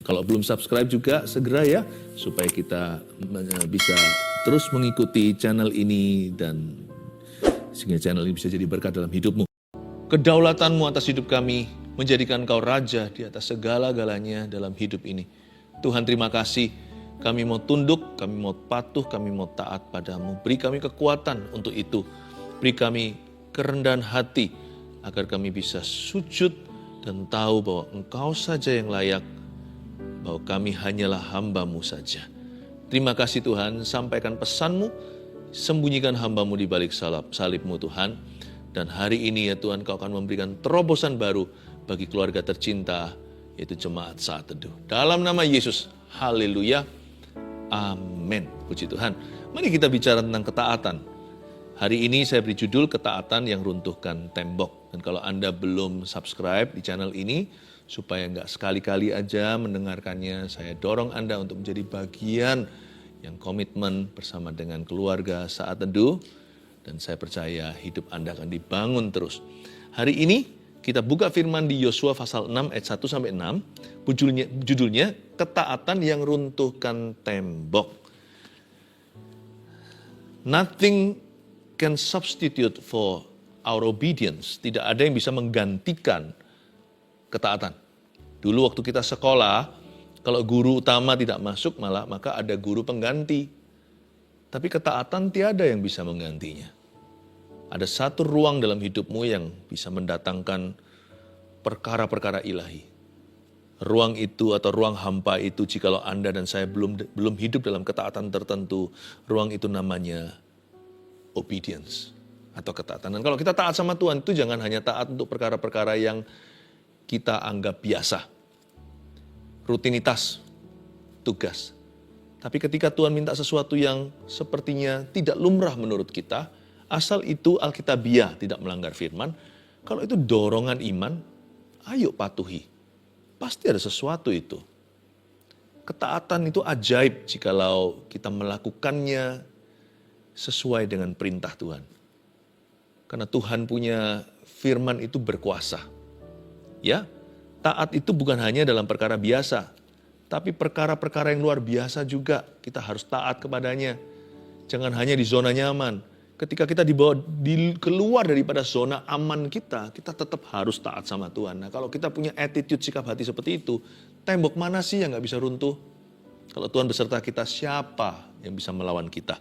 Kalau belum subscribe juga segera ya, supaya kita bisa terus mengikuti channel ini dan sehingga channel ini bisa jadi berkat dalam hidupmu. Kedaulatanmu atas hidup kami menjadikan Kau Raja di atas segala-galanya dalam hidup ini. Tuhan, terima kasih. Kami mau tunduk, kami mau patuh, kami mau taat padamu. Beri kami kekuatan untuk itu. Beri kami kerendahan hati agar kami bisa sujud dan tahu bahwa Engkau saja yang layak, bahwa kami hanyalah hamba-Mu saja. Terima kasih Tuhan, sampaikan pesan-Mu, sembunyikan hamba-Mu di balik salib-Mu Tuhan. Dan hari ini ya Tuhan, Kau akan memberikan terobosan baru bagi keluarga tercinta, yaitu jemaat Saat Teduh. Dalam nama Yesus, haleluya, amin. Puji Tuhan. Mari kita bicara tentang ketaatan. Hari ini saya beri judul ketaatan yang runtuhkan tembok. Dan kalau Anda belum subscribe di channel ini, supaya nggak sekali-kali aja mendengarkannya, saya dorong Anda untuk menjadi bagian yang komitmen bersama dengan keluarga Saat Teduh, dan saya percaya hidup Anda akan dibangun terus. Hari ini kita buka firman di Yosua pasal 6 ayat 1-6, judulnya ketaatan yang runtuhkan tembok. Nothing can substitute for our obedience. Tidak ada yang bisa menggantikan ketaatan. Dulu waktu kita sekolah, kalau guru utama tidak masuk maka ada guru pengganti. Tapi ketaatan tiada yang bisa menggantinya. Ada satu ruang dalam hidupmu yang bisa mendatangkan perkara-perkara ilahi. Ruang itu atau ruang hampa itu, jikalau Anda dan saya belum hidup dalam ketaatan tertentu, ruang itu namanya obedience atau ketaatan. Dan kalau kita taat sama Tuhan, itu jangan hanya taat untuk perkara-perkara yang kita anggap biasa, rutinitas, tugas. Tapi ketika Tuhan minta sesuatu yang sepertinya tidak lumrah menurut kita, asal itu alkitabiah, tidak melanggar firman, kalau itu dorongan iman, ayo patuhi. Pasti ada sesuatu itu. Ketaatan itu ajaib jikalau kita melakukannya sesuai dengan perintah Tuhan. Karena Tuhan punya firman itu berkuasa. Ya, taat itu bukan hanya dalam perkara biasa, tapi perkara-perkara yang luar biasa juga kita harus taat kepadanya. Jangan hanya di zona nyaman. Ketika kita keluar daripada zona aman kita tetap harus taat sama Tuhan. Nah, kalau kita punya attitude, sikap hati seperti itu, tembok mana sih yang gak bisa runtuh? Kalau Tuhan beserta kita, siapa yang bisa melawan kita?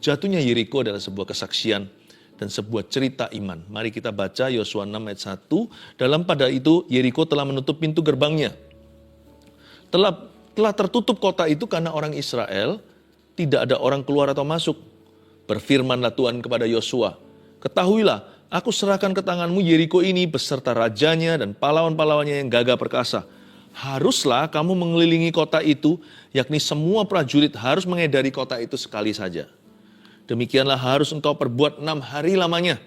Jatuhnya Yeriko adalah sebuah kesaksian dan sebuah cerita iman. Mari kita baca Yosua 6 ayat 1. Dalam pada itu Yeriko telah menutup pintu gerbangnya. Telah tertutup kota itu karena orang Israel, tidak ada orang keluar atau masuk. Berfirmanlah Tuhan kepada Yosua, ketahuilah, aku serahkan ke tanganmu Yeriko ini beserta rajanya dan pahlawan-pahlawannya yang gagah perkasa. Haruslah kamu mengelilingi kota itu, yakni semua prajurit harus mengedari kota itu sekali saja. Demikianlah harus engkau perbuat 6 hari lamanya.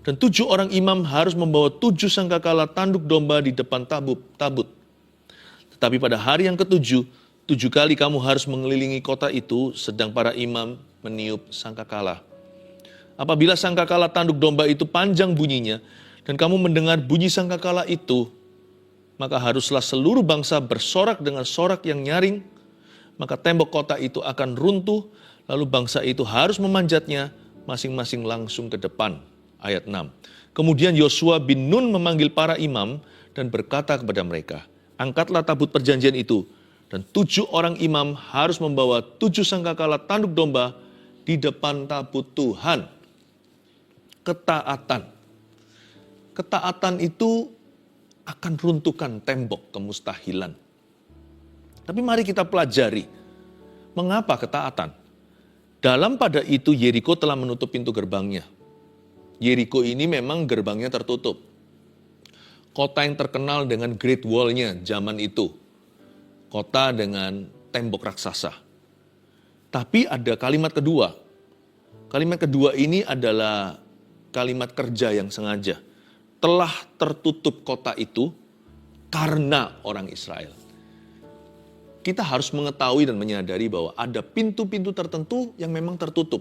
Dan 7 orang imam harus membawa 7 sangkakala tanduk domba di depan tabut. Tetapi pada hari yang ke-7, 7 kali kamu harus mengelilingi kota itu, sedang para imam meniup sangkakala. Apabila sangkakala tanduk domba itu panjang bunyinya, dan kamu mendengar bunyi sangkakala itu, maka haruslah seluruh bangsa bersorak dengan sorak yang nyaring, maka tembok kota itu akan runtuh, lalu bangsa itu harus memanjatnya masing-masing langsung ke depan. Ayat 6. Kemudian Yosua bin Nun memanggil para imam dan berkata kepada mereka, angkatlah tabut perjanjian itu, dan 7 orang imam harus membawa 7 sangkakala tanduk domba di depan tabut Tuhan. Ketaatan. Ketaatan itu akan runtuhkan tembok kemustahilan. Tapi mari kita pelajari, mengapa ketaatan? Dalam pada itu Yeriko telah menutup pintu gerbangnya. Yeriko ini memang gerbangnya tertutup. Kota yang terkenal dengan Great Wall-nya zaman itu. Kota dengan tembok raksasa. Tapi ada kalimat kedua. Kalimat kedua ini adalah kalimat kerja yang sengaja. Telah tertutup kota itu karena orang Israel. Kita harus mengetahui dan menyadari bahwa ada pintu-pintu tertentu yang memang tertutup.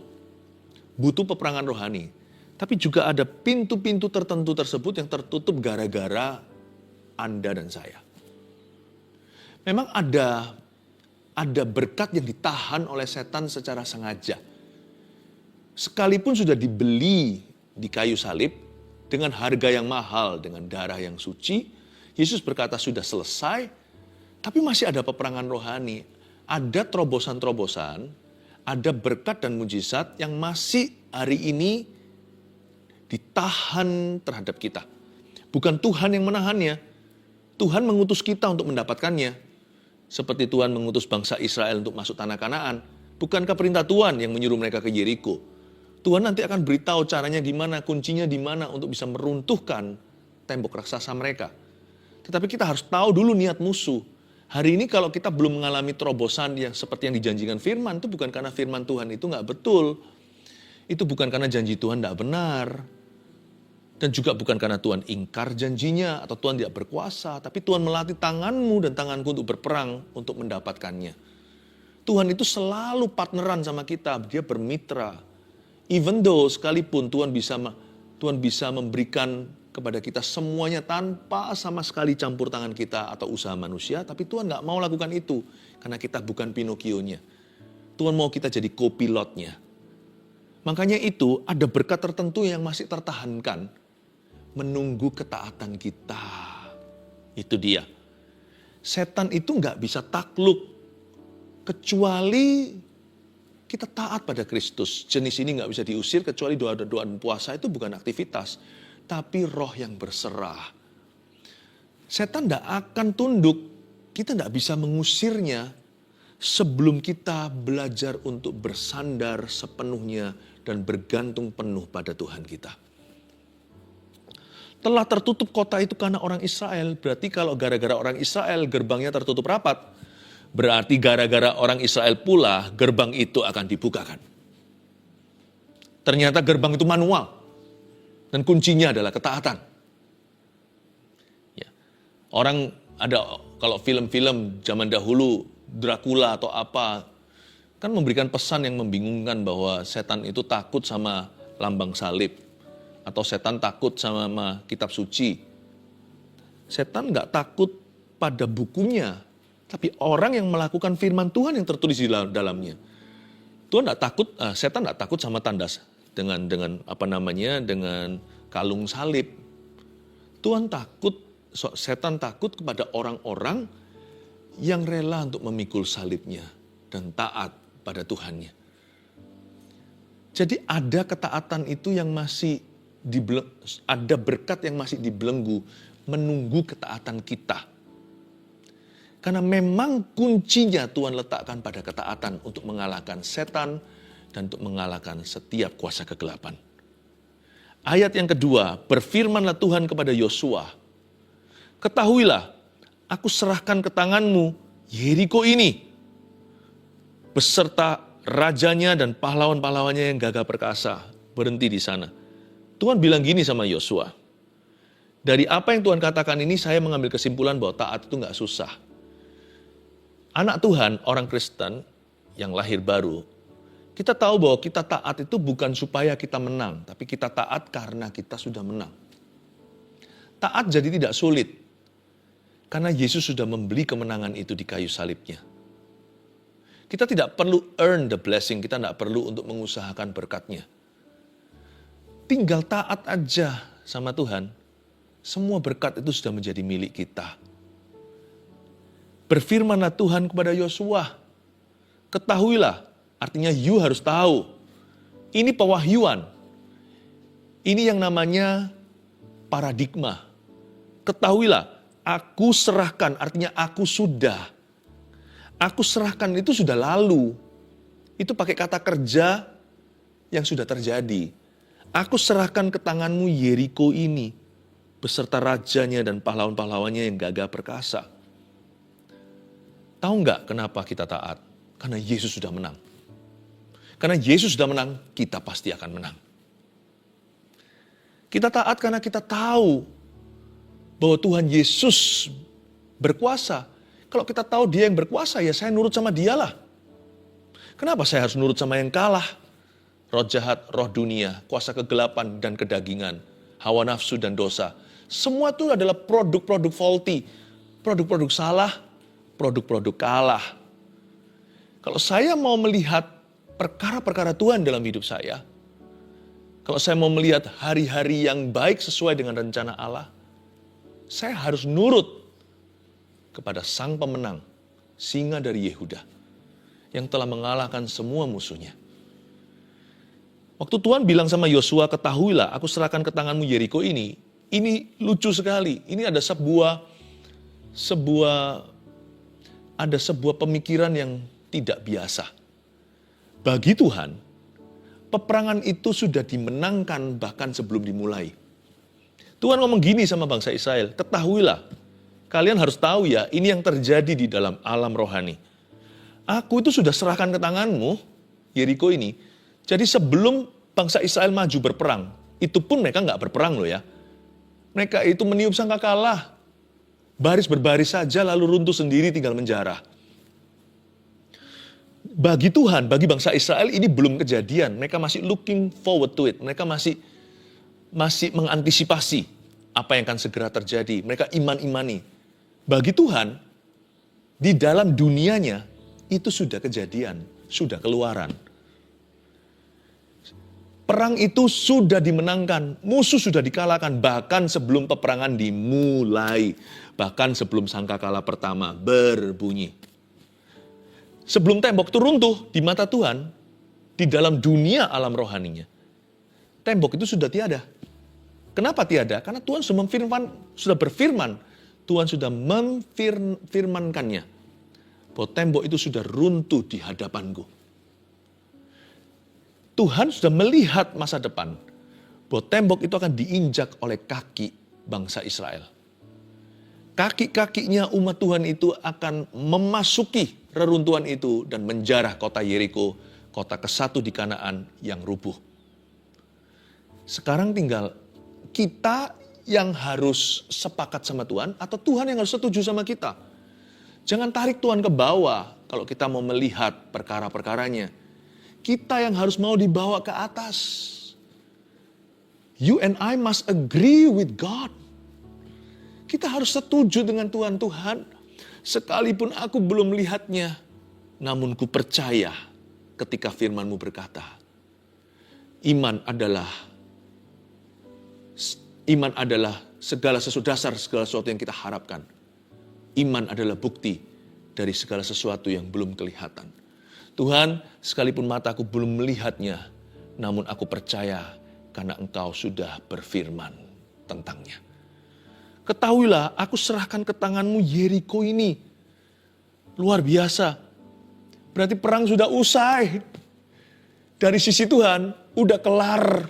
Butuh peperangan rohani. Tapi juga ada pintu-pintu tertentu tersebut yang tertutup gara-gara Anda dan saya. Memang ada berkat yang ditahan oleh setan secara sengaja. Sekalipun sudah dibeli di kayu salib dengan harga yang mahal, dengan darah yang suci, Yesus berkata sudah selesai, tapi masih ada peperangan rohani. Ada terobosan-terobosan, ada berkat dan mujizat yang masih hari ini ditahan terhadap kita. Bukan Tuhan yang menahannya, Tuhan mengutus kita untuk mendapatkannya. Seperti Tuhan mengutus bangsa Israel untuk masuk tanah Kanaan. Bukankah perintah Tuhan yang menyuruh mereka ke Yeriko? Tuhan nanti akan beritahu caranya gimana, kuncinya di mana untuk bisa meruntuhkan tembok raksasa mereka. Tetapi kita harus tahu dulu niat musuh. Hari ini kalau kita belum mengalami terobosan yang seperti yang dijanjikan firman, itu bukan karena firman Tuhan itu nggak betul. Itu bukan karena janji Tuhan nggak benar. Dan juga bukan karena Tuhan ingkar janjinya atau Tuhan tidak berkuasa. Tapi Tuhan melatih tanganmu dan tanganku untuk berperang untuk mendapatkannya. Tuhan itu selalu partneran sama kita, dia bermitra. Even though sekalipun Tuhan bisa memberikan kepada kita semuanya tanpa sama sekali campur tangan kita atau usaha manusia, tapi Tuhan nggak mau lakukan itu karena kita bukan Pinocchio-nya. Tuhan mau kita jadi co-pilotnya. Makanya itu ada berkat tertentu yang masih tertahankan, menunggu ketaatan kita. Itu dia. Setan itu nggak bisa takluk kecuali kita taat pada Kristus. Jenis ini nggak bisa diusir kecuali doa dan puasa. Itu bukan aktivitas, tapi roh yang berserah. Setan nggak akan tunduk. Kita nggak bisa mengusirnya sebelum kita belajar untuk bersandar sepenuhnya dan bergantung penuh pada Tuhan kita. Telah tertutup kota itu karena orang Israel. Berarti kalau gara-gara orang Israel gerbangnya tertutup rapat, berarti gara-gara orang Israel pula gerbang itu akan dibukakan. Ternyata gerbang itu manual. Dan kuncinya adalah ketaatan. Ya. Orang ada, kalau film-film zaman dahulu, Dracula atau apa, kan memberikan pesan yang membingungkan bahwa setan itu takut sama lambang salib. Atau setan takut sama kitab suci. Setan nggak takut pada bukunya, tapi orang yang melakukan firman Tuhan yang tertulis di dalamnya. Setan nggak takut sama tanda dengan kalung salib. Setan takut kepada orang-orang yang rela untuk memikul salibnya dan taat pada Tuhannya. Jadi ada ketaatan itu yang masih ada berkat yang masih dibelenggu menunggu ketaatan kita. Karena memang kuncinya Tuhan letakkan pada ketaatan untuk mengalahkan setan dan untuk mengalahkan setiap kuasa kegelapan. Ayat yang kedua, berfirmanlah Tuhan kepada Yosua, ketahuilah, aku serahkan ke tanganmu Yeriko ini, beserta rajanya dan pahlawan-pahlawannya yang gagah perkasa. Berhenti di sana. Tuhan bilang gini sama Yosua, dari apa yang Tuhan katakan ini saya mengambil kesimpulan bahwa taat itu gak susah. Anak Tuhan, orang Kristen yang lahir baru, kita tahu bahwa kita taat itu bukan supaya kita menang, tapi kita taat karena kita sudah menang. Taat jadi tidak sulit, karena Yesus sudah membeli kemenangan itu di kayu salibnya. Kita tidak perlu earn the blessing, kita tidak perlu untuk mengusahakan berkatnya. Tinggal taat aja sama Tuhan, semua berkat itu sudah menjadi milik kita. Berfirmanlah Tuhan kepada Yosua, ketahuilah, artinya you harus tahu. Ini pewahyuan, ini yang namanya paradigma. Ketahuilah, aku serahkan, artinya aku sudah. Aku serahkan itu sudah lalu. Itu pakai kata kerja yang sudah terjadi. Aku serahkan ke tanganmu Yeriko ini, beserta rajanya dan pahlawan-pahlawannya yang gagah perkasa. Tahu nggak kenapa kita taat? Karena Yesus sudah menang. Karena Yesus sudah menang, kita pasti akan menang. Kita taat karena kita tahu bahwa Tuhan Yesus berkuasa. Kalau kita tahu dia yang berkuasa, ya saya nurut sama dialah. Kenapa saya harus nurut sama yang kalah? Roh jahat, roh dunia, kuasa kegelapan dan kedagingan, hawa nafsu dan dosa. Semua itu adalah produk-produk faulty, produk-produk salah, produk-produk kalah. Kalau saya mau melihat perkara-perkara Tuhan dalam hidup saya, kalau saya mau melihat hari-hari yang baik sesuai dengan rencana Allah, saya harus nurut kepada Sang Pemenang, Singa dari Yehuda, yang telah mengalahkan semua musuhnya. Waktu Tuhan bilang sama Yosua, ketahuilah aku serahkan ke tanganmu Yeriko ini lucu sekali. Ini ada sebuah pemikiran yang tidak biasa. Bagi Tuhan, peperangan itu sudah dimenangkan bahkan sebelum dimulai. Tuhan ngomong gini sama bangsa Israel, ketahuilah, kalian harus tahu ya, ini yang terjadi di dalam alam rohani. Aku itu sudah serahkan ke tanganmu, Yeriko ini. Jadi sebelum bangsa Israel maju berperang, itu pun mereka nggak berperang loh ya. Mereka itu meniup sangkakala, baris berbaris saja lalu runtuh sendiri tinggal menjarah. Bagi Tuhan, bagi bangsa Israel ini belum kejadian. Mereka masih looking forward to it. Mereka masih mengantisipasi apa yang akan segera terjadi. Mereka iman-imani. Bagi Tuhan, di dalam dunianya itu sudah kejadian, sudah keluaran. Perang itu sudah dimenangkan, musuh sudah dikalahkan, bahkan sebelum peperangan dimulai. Bahkan sebelum sangkakala pertama berbunyi. Sebelum tembok itu runtuh di mata Tuhan, di dalam dunia alam rohaninya, tembok itu sudah tiada. Kenapa tiada? Karena Tuhan sudah berfirman, Tuhan sudah memfirmankannya, bahwa tembok itu sudah runtuh di hadapanku. Tuhan sudah melihat masa depan, bahwa tembok itu akan diinjak oleh kaki bangsa Israel. Kaki-kakinya umat Tuhan itu akan memasuki reruntuhan itu dan menjarah kota Yeriko, kota ke-1 di Kanaan yang rubuh. Sekarang tinggal kita yang harus sepakat sama Tuhan atau Tuhan yang harus setuju sama kita. Jangan tarik Tuhan ke bawah kalau kita mau melihat perkara-perkaranya. Kita yang harus mau dibawa ke atas. You and I must agree with God. Kita harus setuju dengan Tuhan. Tuhan, sekalipun aku belum melihatnya, namun ku percaya ketika firman-Mu berkata, iman adalah segala sesuatu yang kita harapkan. Iman adalah bukti dari segala sesuatu yang belum kelihatan. Tuhan, sekalipun mataku belum melihatnya, namun aku percaya karena Engkau sudah berfirman tentangnya. Ketahuilah, aku serahkan ke tanganmu Yeriko ini. Luar biasa. Berarti perang sudah usai. Dari sisi Tuhan, udah kelar.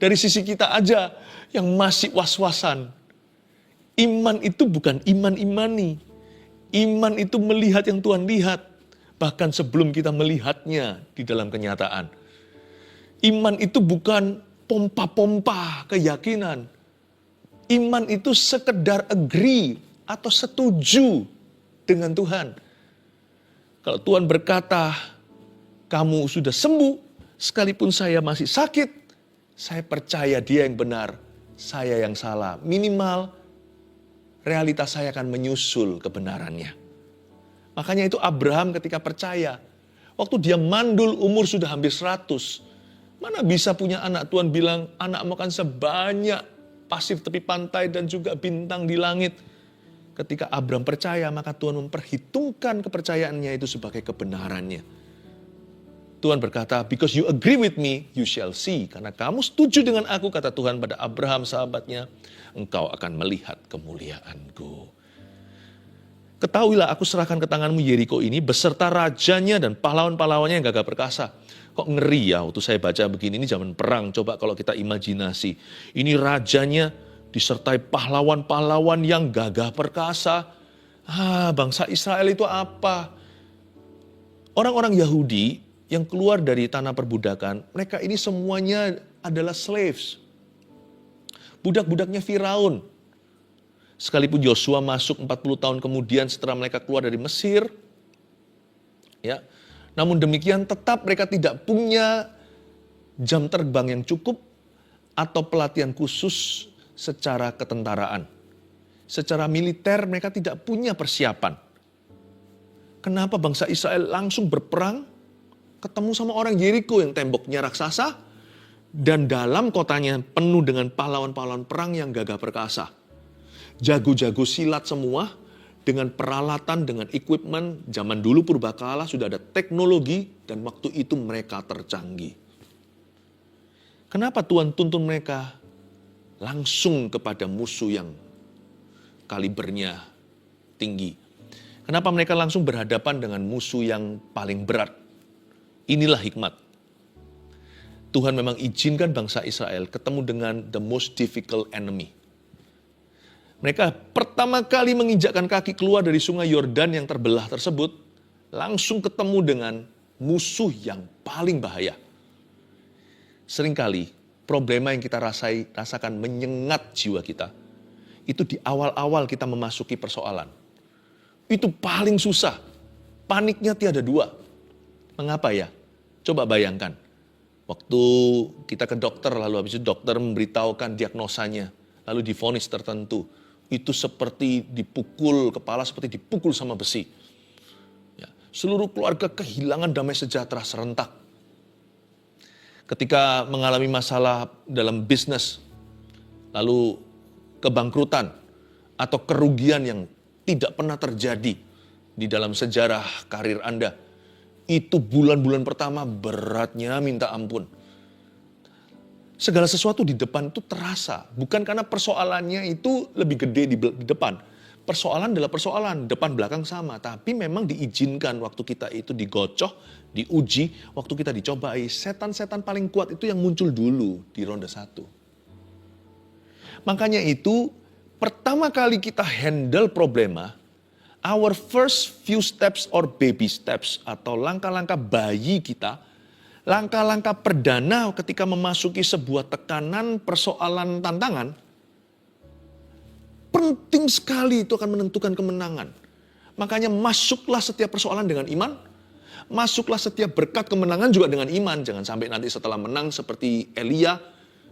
Dari sisi kita aja yang masih was-wasan. Iman itu bukan iman imani. Iman itu melihat yang Tuhan lihat. Bahkan sebelum kita melihatnya di dalam kenyataan. Iman itu bukan pompa-pompa keyakinan. Iman itu sekedar agree atau setuju dengan Tuhan. Kalau Tuhan berkata, kamu sudah sembuh, sekalipun saya masih sakit, saya percaya Dia yang benar, saya yang salah. Minimal, realitas saya akan menyusul kebenarannya. Makanya itu Abraham ketika percaya, waktu dia mandul umur sudah hampir 100, mana bisa punya anak? Tuhan bilang, anakmu akan sebanyak pasir tepi pantai dan juga bintang di langit. Ketika Abraham percaya, maka Tuhan memperhitungkan kepercayaannya itu sebagai kebenarannya. Tuhan berkata, because you agree with me, you shall see. Karena kamu setuju dengan aku, kata Tuhan pada Abraham sahabatnya, engkau akan melihat kemuliaanku. Ketahuilah, aku serahkan ke tanganmu Yeriko ini, beserta rajanya dan pahlawan-pahlawannya yang gagah perkasa. Kok ngeri ya waktu saya baca begini, ini zaman perang. Coba kalau kita imajinasi. Ini rajanya disertai pahlawan-pahlawan yang gagah perkasa. Bangsa Israel itu apa? Orang-orang Yahudi yang keluar dari tanah perbudakan, mereka ini semuanya adalah slaves. Budak-budaknya Firaun. Sekalipun Yosua masuk 40 tahun kemudian setelah mereka keluar dari Mesir, ya, namun demikian tetap mereka tidak punya jam terbang yang cukup atau pelatihan khusus secara ketentaraan. Secara militer mereka tidak punya persiapan. Kenapa bangsa Israel langsung berperang, ketemu sama orang Yeriko yang temboknya raksasa, dan dalam kotanya penuh dengan pahlawan-pahlawan perang yang gagah perkasa. Jago-jago silat semua, dengan peralatan, dengan equipment. Zaman dulu purbakala sudah ada teknologi, dan waktu itu mereka tercanggih. Kenapa Tuhan tuntun mereka langsung kepada musuh yang kalibernya tinggi? Kenapa mereka langsung berhadapan dengan musuh yang paling berat? Inilah hikmat. Tuhan memang izinkan bangsa Israel ketemu dengan the most difficult enemy. Mereka pertama kali menginjakkan kaki keluar dari sungai Yordan yang terbelah tersebut, langsung ketemu dengan musuh yang paling bahaya. Seringkali problema yang kita rasakan menyengat jiwa kita, itu di awal-awal kita memasuki persoalan. Itu paling susah, paniknya tiada dua. Mengapa ya? Coba bayangkan, waktu kita ke dokter, lalu habis itu dokter memberitahukan diagnosanya, lalu divonis tertentu, itu seperti dipukul, kepala seperti dipukul sama besi. Ya, seluruh keluarga kehilangan damai sejahtera serentak. Ketika mengalami masalah dalam bisnis, lalu kebangkrutan atau kerugian yang tidak pernah terjadi di dalam sejarah karir Anda, itu bulan-bulan pertama beratnya minta ampun. Segala sesuatu di depan itu terasa, bukan karena persoalannya itu lebih gede di depan. Persoalan adalah persoalan, depan belakang sama. Tapi memang diizinkan waktu kita itu digocoh, diuji, waktu kita dicobai. Setan-setan paling kuat itu yang muncul dulu di ronde 1. Makanya itu, pertama kali kita handle problema, our first few steps or baby steps, atau langkah-langkah bayi kita, langkah-langkah perdana ketika memasuki sebuah tekanan, persoalan, tantangan, penting sekali, itu akan menentukan kemenangan. Makanya masuklah setiap persoalan dengan iman, masuklah setiap berkat kemenangan juga dengan iman. Jangan sampai nanti setelah menang seperti Elia,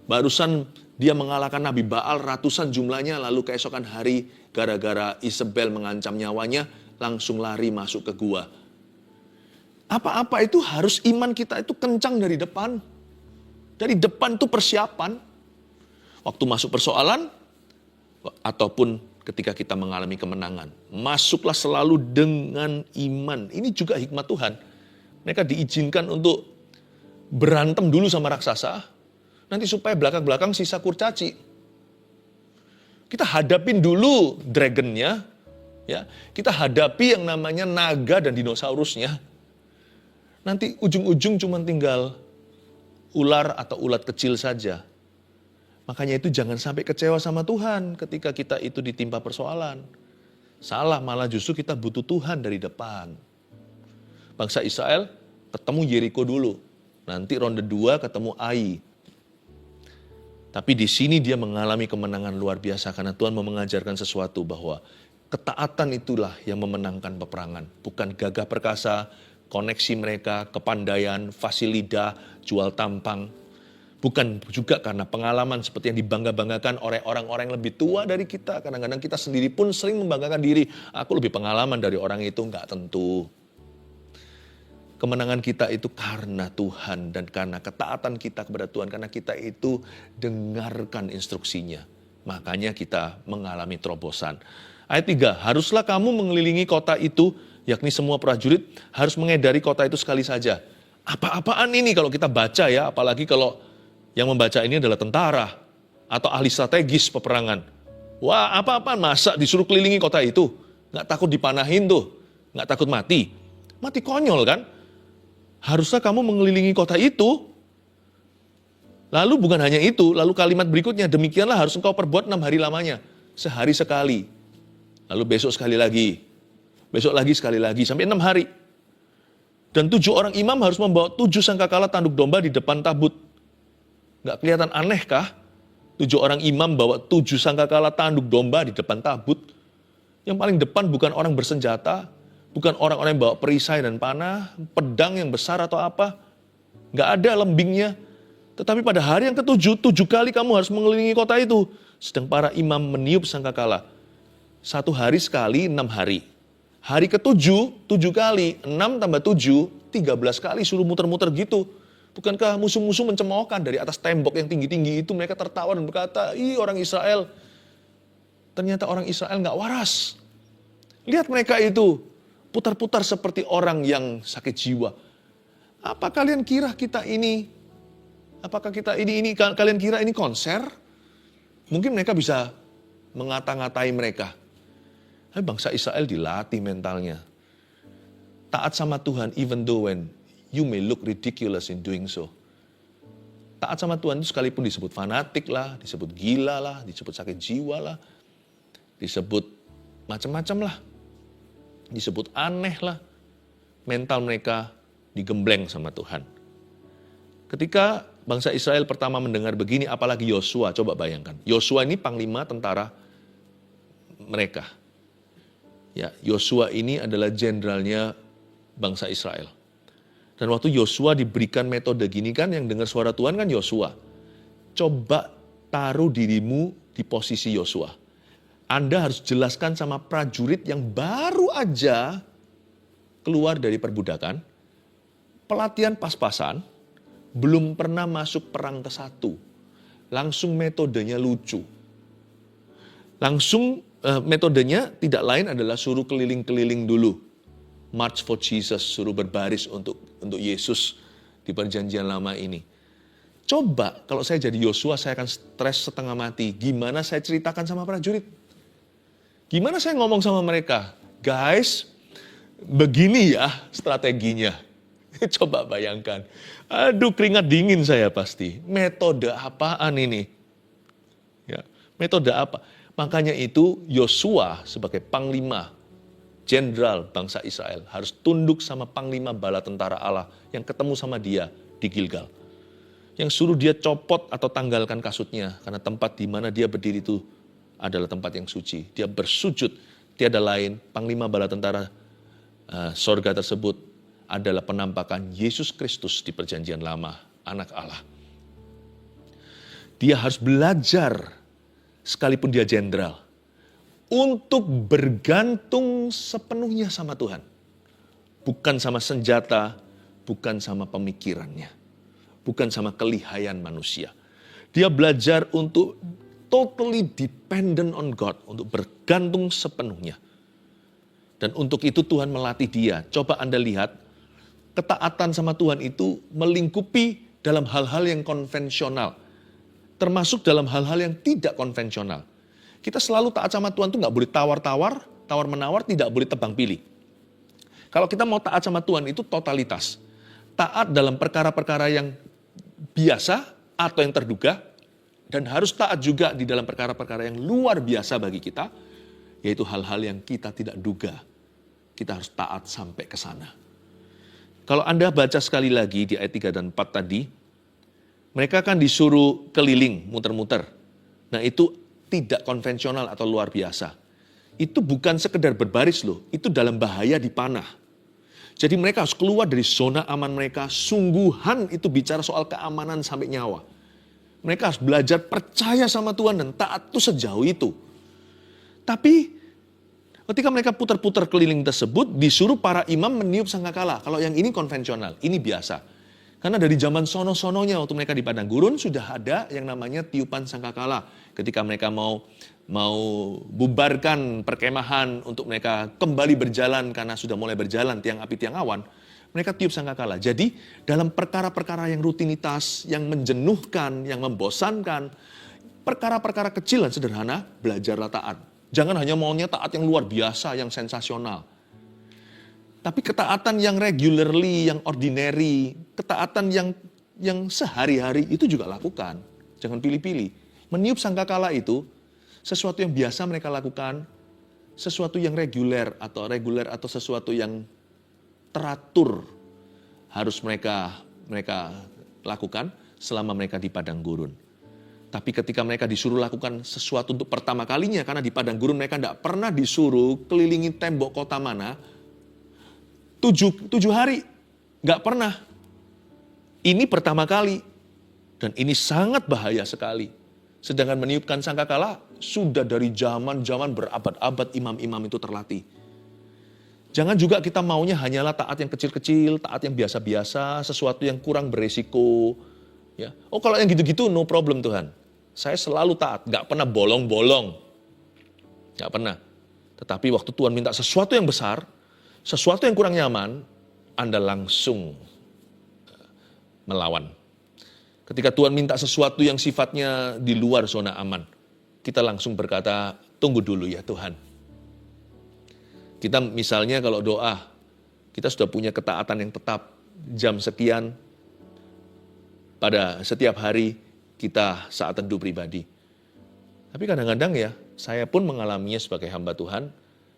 barusan dia mengalahkan Nabi Baal ratusan jumlahnya, lalu keesokan hari gara-gara Isabel mengancam nyawanya, langsung lari masuk ke gua. Apa-apa itu harus iman kita itu kencang dari depan. Dari depan itu persiapan. Waktu masuk persoalan, ataupun ketika kita mengalami kemenangan. Masuklah selalu dengan iman. Ini juga hikmat Tuhan. Mereka diizinkan untuk berantem dulu sama raksasa, nanti supaya belakang-belakang sisa kurcaci. Kita hadapin dulu dragonnya, ya. Kita hadapi yang namanya naga dan dinosaurusnya. Nanti ujung-ujung cuma tinggal ular atau ulat kecil saja. Makanya itu jangan sampai kecewa sama Tuhan ketika kita itu ditimpa persoalan. Salah, malah justru kita butuh Tuhan dari depan. Bangsa Israel ketemu Yeriko dulu. Nanti ronde 2 ketemu Ai. Tapi di sini dia mengalami kemenangan luar biasa karena Tuhan mau mengajarkan sesuatu bahwa ketaatan itulah yang memenangkan peperangan. Bukan gagah perkasa, koneksi mereka, kepandaian, fasilida, jual tampang. Bukan juga karena pengalaman seperti yang dibangga-banggakan oleh orang-orang yang lebih tua dari kita. Kadang-kadang kita sendiri pun sering membanggakan diri. Aku lebih pengalaman dari orang itu, enggak tentu. Kemenangan kita itu karena Tuhan dan karena ketaatan kita kepada Tuhan. Karena kita itu dengarkan instruksinya. Makanya kita mengalami terobosan. Ayat 3, haruslah kamu mengelilingi kota itu, yakni semua prajurit harus mengedari kota itu sekali saja. Apa-apaan ini kalau kita baca ya, apalagi kalau yang membaca ini adalah tentara atau ahli strategis peperangan. Wah, apa-apaan masa disuruh kelilingi kota itu? Nggak takut dipanahin tuh, nggak takut mati. Mati konyol kan? Haruslah kamu mengelilingi kota itu. Lalu bukan hanya itu, lalu kalimat berikutnya, demikianlah harus engkau perbuat 6 hari lamanya. Sehari sekali. Lalu besok sekali lagi. Besok lagi sekali lagi, sampai 6 hari. Dan 7 orang imam harus membawa 7 sangkakala tanduk domba di depan tabut. Nggak kelihatan aneh kah? 7 orang imam bawa 7 sangkakala tanduk domba di depan tabut. Yang paling depan bukan orang bersenjata, bukan orang-orang yang bawa perisai dan panah, pedang yang besar atau apa. Nggak ada lembingnya. Tetapi pada hari yang ke-7, 7 kali kamu harus mengelilingi kota itu. Sedang para imam meniup sangkakala. 1 hari sekali, 6 hari. Hari ke-7, 7 kali, 6 tambah 7, 13 kali suruh muter-muter gitu. Bukankah musuh-musuh mencemoohkan dari atas tembok yang tinggi-tinggi itu, mereka tertawa dan berkata, ih orang Israel, ternyata orang Israel gak waras. Lihat mereka itu, putar-putar seperti orang yang sakit jiwa. Apa kalian kira kita ini, kalian kira ini konser? Mungkin mereka bisa mengata-ngatai mereka. Tapi bangsa Israel dilatih mentalnya. Taat sama Tuhan even though when you may look ridiculous in doing so. Taat sama Tuhan itu sekalipun disebut fanatik lah, disebut gila lah, disebut sakit jiwa lah, disebut macam-macam lah, disebut aneh lah. Mental mereka digembleng sama Tuhan. Ketika bangsa Israel pertama mendengar begini, apalagi Yosua, coba bayangkan. Yosua ini panglima tentara mereka. Ya, Yosua ini adalah jenderalnya bangsa Israel. Dan waktu Yosua diberikan metode gini kan, yang dengar suara Tuhan kan Yosua. Coba taruh dirimu di posisi Yosua. Anda harus jelaskan sama prajurit yang baru aja keluar dari perbudakan, pelatihan pas-pasan, belum pernah masuk perang ke-1. Langsung metodenya lucu. Metodenya tidak lain adalah suruh keliling-keliling dulu. March for Jesus, suruh berbaris untuk Yesus di perjanjian lama ini. Coba kalau saya jadi Yosua, saya akan stres setengah mati. Gimana saya ceritakan sama prajurit? Gimana saya ngomong sama mereka? Guys, begini ya strateginya. Coba bayangkan. Aduh, keringat dingin saya pasti. Metode apaan ini? Ya, metode apa? Makanya itu Yosua sebagai panglima jenderal bangsa Israel harus tunduk sama panglima bala tentara Allah yang ketemu sama dia di Gilgal. Yang suruh dia copot atau tanggalkan kasutnya karena tempat di mana dia berdiri itu adalah tempat yang suci. Dia bersujud, tiada lain, panglima bala tentara sorga tersebut adalah penampakan Yesus Kristus di perjanjian lama, anak Allah. Dia harus belajar, sekalipun dia jenderal, untuk bergantung sepenuhnya sama Tuhan. Bukan sama senjata, bukan sama pemikirannya, bukan sama kelihayan manusia. Dia belajar untuk totally dependent on God, untuk bergantung sepenuhnya. Dan untuk itu Tuhan melatih dia. Coba Anda lihat, ketaatan sama Tuhan itu melingkupi dalam hal-hal yang konvensional. Termasuk dalam hal-hal yang tidak konvensional. Kita selalu taat sama Tuhan itu nggak boleh tawar-tawar, tawar-menawar, tidak boleh tebang pilih. Kalau kita mau taat sama Tuhan itu totalitas. Taat dalam perkara-perkara yang biasa atau yang terduga, dan harus taat juga di dalam perkara-perkara yang luar biasa bagi kita, yaitu hal-hal yang kita tidak duga. Kita harus taat sampai ke sana. Kalau Anda baca sekali lagi di ayat 3 dan 4 tadi, mereka kan disuruh keliling, muter-muter. Nah itu tidak konvensional atau luar biasa. Itu bukan sekedar berbaris loh, itu dalam bahaya dipanah. Jadi mereka harus keluar dari zona aman mereka, sungguhan itu bicara soal keamanan sampai nyawa. Mereka harus belajar percaya sama Tuhan dan taat itu sejauh itu. Tapi ketika mereka putar-putar keliling tersebut, disuruh para imam meniup sangkakala. Kalau yang ini konvensional, ini biasa. Karena dari zaman sono-sononya waktu mereka di padang gurun sudah ada yang namanya tiupan sangkakala. Ketika mereka mau bubarkan perkemahan untuk mereka kembali berjalan karena sudah mulai berjalan tiang api tiang awan, mereka tiup sangkakala. Jadi dalam perkara-perkara yang rutinitas, yang menjenuhkan, yang membosankan, perkara-perkara kecil dan sederhana, belajarlah taat. Jangan hanya maunya taat yang luar biasa, yang sensasional. Tapi ketaatan yang regularly, yang ordinary, ketaatan yang sehari-hari itu juga lakukan. Jangan pilih-pilih. Meniup sangkakala itu sesuatu yang biasa mereka lakukan, sesuatu yang reguler atau sesuatu yang teratur harus mereka lakukan selama mereka di padang gurun. Tapi ketika mereka disuruh lakukan sesuatu untuk pertama kalinya, karena di padang gurun mereka tidak pernah disuruh kelilingi tembok kota mana, 7 hari, nggak pernah. Ini pertama kali, dan ini sangat bahaya sekali. Sedangkan meniupkan sangkakala sudah dari zaman berabad-abad imam-imam itu terlatih. Jangan juga kita maunya hanyalah taat yang kecil-kecil, taat yang biasa-biasa, sesuatu yang kurang beresiko. Ya. Oh kalau yang gitu-gitu no problem Tuhan. Saya selalu taat, gak pernah bolong-bolong. Gak pernah. Tetapi waktu Tuhan minta sesuatu yang besar, sesuatu yang kurang nyaman, Anda langsung melawan. Ketika Tuhan minta sesuatu yang sifatnya di luar zona aman, kita langsung berkata, tunggu dulu ya Tuhan. Kita misalnya kalau doa, kita sudah punya ketaatan yang tetap, jam sekian, pada setiap hari kita saat teduh pribadi. Tapi kadang-kadang ya, saya pun mengalaminya sebagai hamba Tuhan,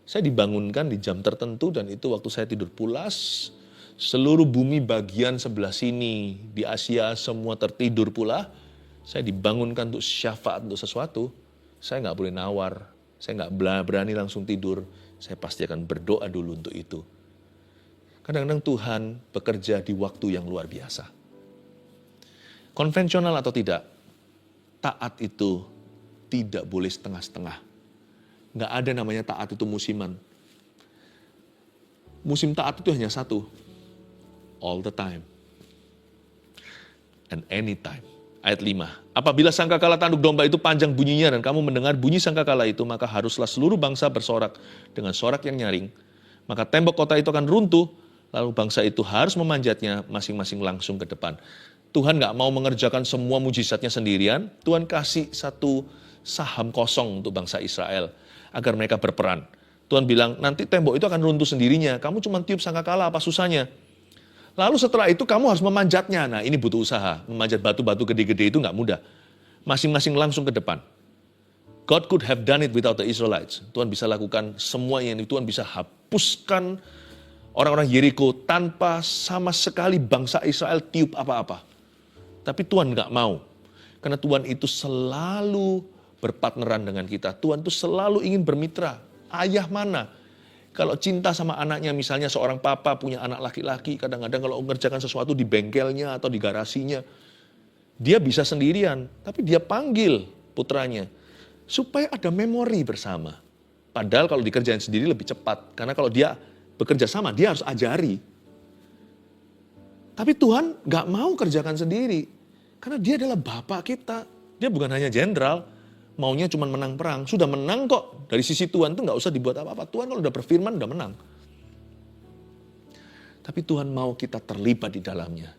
saya dibangunkan di jam tertentu dan itu waktu saya tidur pulas, seluruh bumi bagian sebelah sini, di Asia semua tertidur pula, saya dibangunkan untuk syafaat untuk sesuatu, saya nggak boleh nawar, saya nggak berani langsung tidur, saya pasti akan berdoa dulu untuk itu. Kadang-kadang Tuhan bekerja di waktu yang luar biasa. Konvensional atau tidak, taat itu tidak boleh setengah-setengah. Nggak ada namanya taat itu musiman. Musim taat itu hanya satu. All the time. And anytime. Ayat 5. Apabila sangkakala tanduk domba itu panjang bunyinya dan kamu mendengar bunyi sangkakala itu, maka haruslah seluruh bangsa bersorak dengan sorak yang nyaring. Maka tembok kota itu akan runtuh, lalu bangsa itu harus memanjatnya masing-masing langsung ke depan. Tuhan gak mau mengerjakan semua mujizatnya sendirian, Tuhan kasih satu saham kosong untuk bangsa Israel, agar mereka berperan. Tuhan bilang, nanti tembok itu akan runtuh sendirinya, kamu cuma tiup sangkakala, apa susahnya? Lalu setelah itu kamu harus memanjatnya. Nah ini butuh usaha. Memanjat batu-batu gede-gede itu nggak mudah. Masing-masing langsung ke depan. God could have done it without the Israelites. Tuhan bisa lakukan semuanya ini. Tuhan bisa hapuskan orang-orang Yeriko tanpa sama sekali bangsa Israel tiup apa-apa. Tapi Tuhan nggak mau. Karena Tuhan itu selalu berpartneran dengan kita. Tuhan itu selalu ingin bermitra. Ayah mana? Kalau cinta sama anaknya, misalnya seorang papa punya anak laki-laki, kadang-kadang kalau mengerjakan sesuatu di bengkelnya atau di garasinya, dia bisa sendirian, tapi dia panggil putranya, supaya ada memori bersama. Padahal kalau dikerjain sendiri lebih cepat, karena kalau dia bekerja sama, dia harus ajari. Tapi Tuhan gak mau kerjakan sendiri, karena dia adalah Bapa kita, dia bukan hanya jenderal, maunya cuma menang perang. Sudah menang kok. Dari sisi Tuhan tuh gak usah dibuat apa-apa. Tuhan kalau udah berfirman udah menang. Tapi Tuhan mau kita terlibat di dalamnya.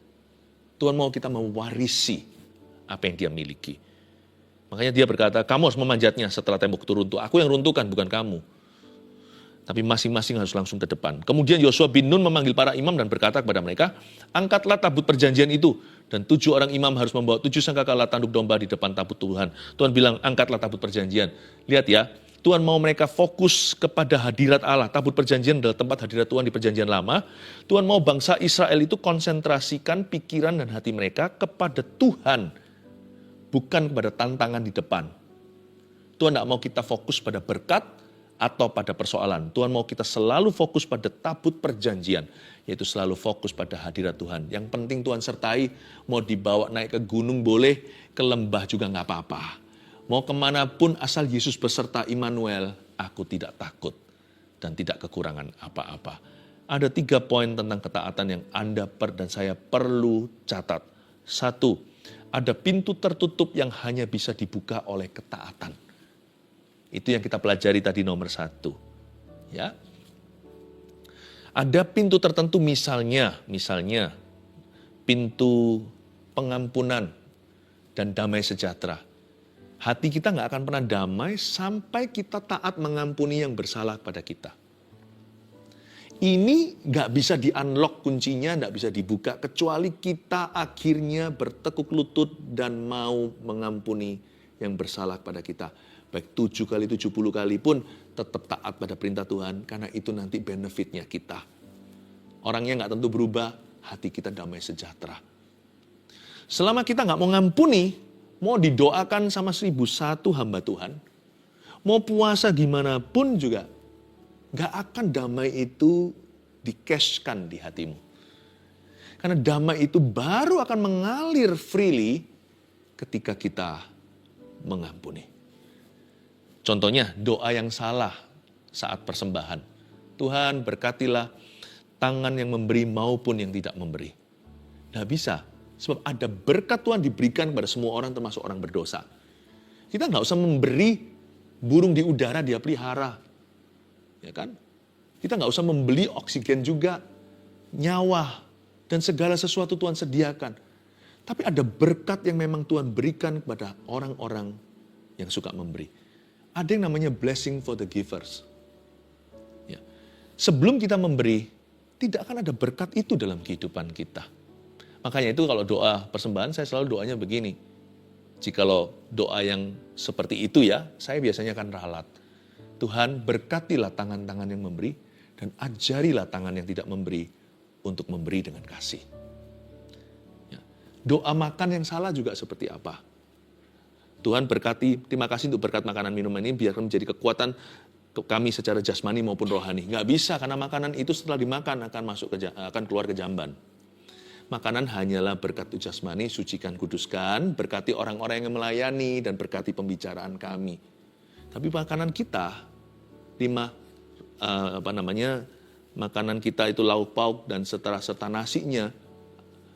Tuhan mau kita mewarisi apa yang dia miliki. Makanya dia berkata, kamu harus memanjatnya setelah tembok itu runtuh. Aku yang runtuhkan, bukan kamu. Tapi masing-masing harus langsung ke depan. Kemudian Yosua bin Nun memanggil para imam dan berkata kepada mereka, angkatlah tabut perjanjian itu. Dan 7 orang imam harus membawa 7 sangkakala tanduk domba di depan tabut Tuhan. Tuhan bilang, angkatlah tabut perjanjian. Lihat ya, Tuhan mau mereka fokus kepada hadirat Allah. Tabut perjanjian adalah tempat hadirat Tuhan di perjanjian lama. Tuhan mau bangsa Israel itu konsentrasikan pikiran dan hati mereka kepada Tuhan. Bukan kepada tantangan di depan. Tuhan tidak mau kita fokus pada berkat, atau pada persoalan. Tuhan mau kita selalu fokus pada tabut perjanjian, yaitu selalu fokus pada hadirat Tuhan. Yang penting Tuhan sertai, mau dibawa naik ke gunung boleh, ke lembah juga nggak apa-apa. Mau kemanapun asal Yesus beserta Immanuel, aku tidak takut dan tidak kekurangan apa-apa. Ada 3 poin tentang ketaatan yang Anda dan saya perlu catat. 1, ada pintu tertutup yang hanya bisa dibuka oleh ketaatan. Itu yang kita pelajari tadi nomor 1. Ya. Ada pintu tertentu misalnya pintu pengampunan dan damai sejahtera. Hati kita nggak akan pernah damai sampai kita taat mengampuni yang bersalah pada kita. Ini nggak bisa di-unlock kuncinya, nggak bisa dibuka kecuali kita akhirnya bertekuk lutut dan mau mengampuni yang bersalah pada kita. Baik 7 kali, 70 kali pun tetap taat pada perintah Tuhan. Karena itu nanti benefitnya kita. Orangnya nggak tentu berubah, hati kita damai sejahtera. Selama kita nggak mau ngampuni, mau didoakan sama 1001 hamba Tuhan, mau puasa gimana pun juga, nggak akan damai itu di-cashkan di hatimu. Karena damai itu baru akan mengalir freely ketika kita mengampuni. Contohnya doa yang salah saat persembahan. Tuhan berkatilah tangan yang memberi maupun yang tidak memberi. Nggak bisa. Sebab ada berkat Tuhan diberikan kepada semua orang termasuk orang berdosa. Kita nggak usah memberi burung di udara dia pelihara. Ya kan? Kita nggak usah membeli oksigen juga, nyawa, dan segala sesuatu Tuhan sediakan. Tapi ada berkat yang memang Tuhan berikan kepada orang-orang yang suka memberi. Ada yang namanya blessing for the givers. Ya. Sebelum kita memberi, tidak akan ada berkat itu dalam kehidupan kita. Makanya itu kalau doa persembahan, saya selalu doanya begini. Jikalau doa yang seperti itu ya, saya biasanya akan ralat. Tuhan berkatilah tangan-tangan yang memberi, dan ajarilah tangan yang tidak memberi untuk memberi dengan kasih. Ya. Doa makan yang salah juga seperti apa? Tuhan berkati, terima kasih untuk berkat makanan minuman ini, biar menjadi kekuatan kami secara jasmani maupun rohani. Nggak bisa, karena makanan itu setelah dimakan akan keluar ke jamban. Makanan hanyalah berkat jasmani, sucikan, kuduskan, berkati orang-orang yang melayani, dan berkati pembicaraan kami. Tapi makanan kita, makanan kita itu lauk pauk dan serta nasinya,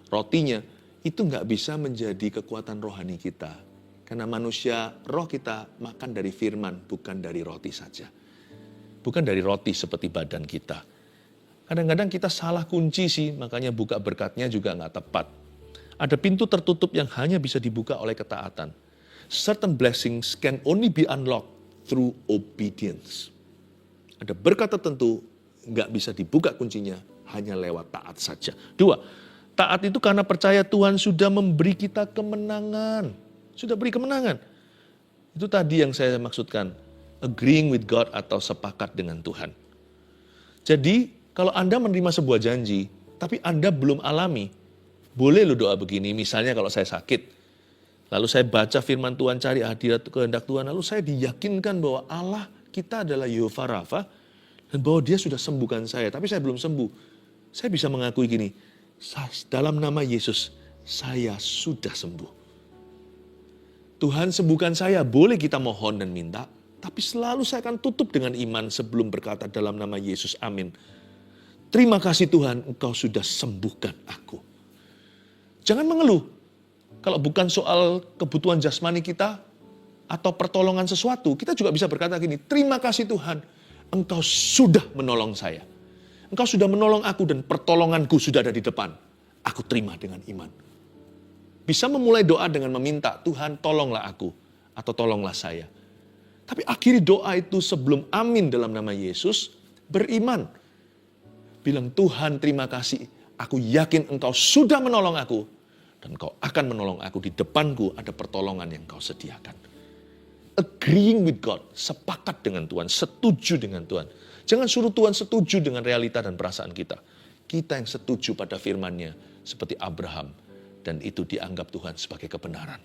rotinya, itu nggak bisa menjadi kekuatan rohani kita. Karena manusia, roh kita makan dari firman, bukan dari roti saja. Bukan dari roti seperti badan kita. Kadang-kadang kita salah kunci sih, makanya buka berkatnya juga nggak tepat. Ada pintu tertutup yang hanya bisa dibuka oleh ketaatan. Certain blessings can only be unlocked through obedience. Ada berkat tertentu nggak bisa dibuka kuncinya, hanya lewat taat saja. 2, taat itu karena percaya Tuhan sudah memberi kita kemenangan. Sudah beri kemenangan. Itu tadi yang saya maksudkan, agreeing with God atau sepakat dengan Tuhan. Jadi, kalau Anda menerima sebuah janji, tapi Anda belum alami, boleh lo doa begini, misalnya kalau saya sakit, lalu saya baca firman Tuhan, cari hadirat kehendak Tuhan, lalu saya diyakinkan bahwa Allah kita adalah Yehovah Rafa, dan bahwa dia sudah sembuhkan saya, tapi saya belum sembuh. Saya bisa mengakui gini, dalam nama Yesus, saya sudah sembuh. Tuhan sembuhkan saya, boleh kita mohon dan minta, tapi selalu saya akan tutup dengan iman sebelum berkata dalam nama Yesus, amin. Terima kasih Tuhan, Engkau sudah sembuhkan aku. Jangan mengeluh. Kalau bukan soal kebutuhan jasmani kita atau pertolongan sesuatu, kita juga bisa berkata gini, terima kasih Tuhan, Engkau sudah menolong saya. Engkau sudah menolong aku dan pertolonganku sudah ada di depan. Aku terima dengan iman. Bisa memulai doa dengan meminta, Tuhan tolonglah aku atau tolonglah saya. Tapi akhiri doa itu sebelum amin dalam nama Yesus, beriman. Bilang, Tuhan terima kasih, aku yakin Engkau sudah menolong aku, dan Engkau akan menolong aku, di depanku ada pertolongan yang Engkau sediakan. Agreeing with God, sepakat dengan Tuhan, setuju dengan Tuhan. Jangan suruh Tuhan setuju dengan realita dan perasaan kita. Kita yang setuju pada firman-Nya, seperti Abraham, dan itu dianggap Tuhan sebagai kebenaran.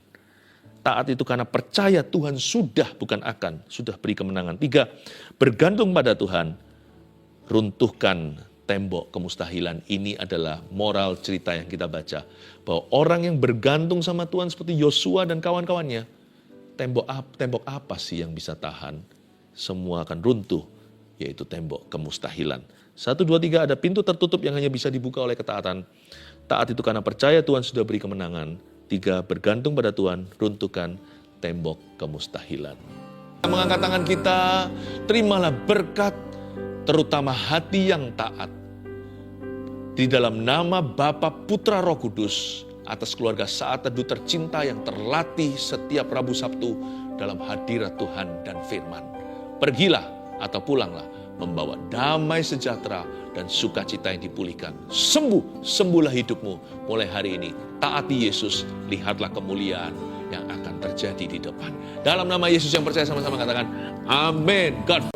Taat itu karena percaya Tuhan sudah, bukan akan, sudah beri kemenangan. 3, bergantung pada Tuhan, runtuhkan tembok kemustahilan. Ini adalah moral cerita yang kita baca. Bahwa orang yang bergantung sama Tuhan seperti Yosua dan kawan-kawannya, tembok apa sih yang bisa tahan? Semua akan runtuh, yaitu tembok kemustahilan. 1, 2, 3, ada pintu tertutup yang hanya bisa dibuka oleh ketaatan. Taat itu karena percaya Tuhan sudah beri kemenangan. 3, bergantung pada Tuhan, runtuhkan tembok kemustahilan. Mengangkat tangan kita, terimalah berkat, terutama hati yang taat. Di dalam nama Bapa, Putra, Roh Kudus, atas keluarga Saat Teduh tercinta yang terlatih setiap Rabu Sabtu dalam hadirat Tuhan dan firman. Pergilah atau pulanglah, membawa damai sejahtera dan sukacita yang dipulihkan. Sembuhlah hidupmu mulai hari ini. Taati Yesus, lihatlah kemuliaan yang akan terjadi di depan. Dalam nama Yesus yang percaya sama-sama katakan, amin. God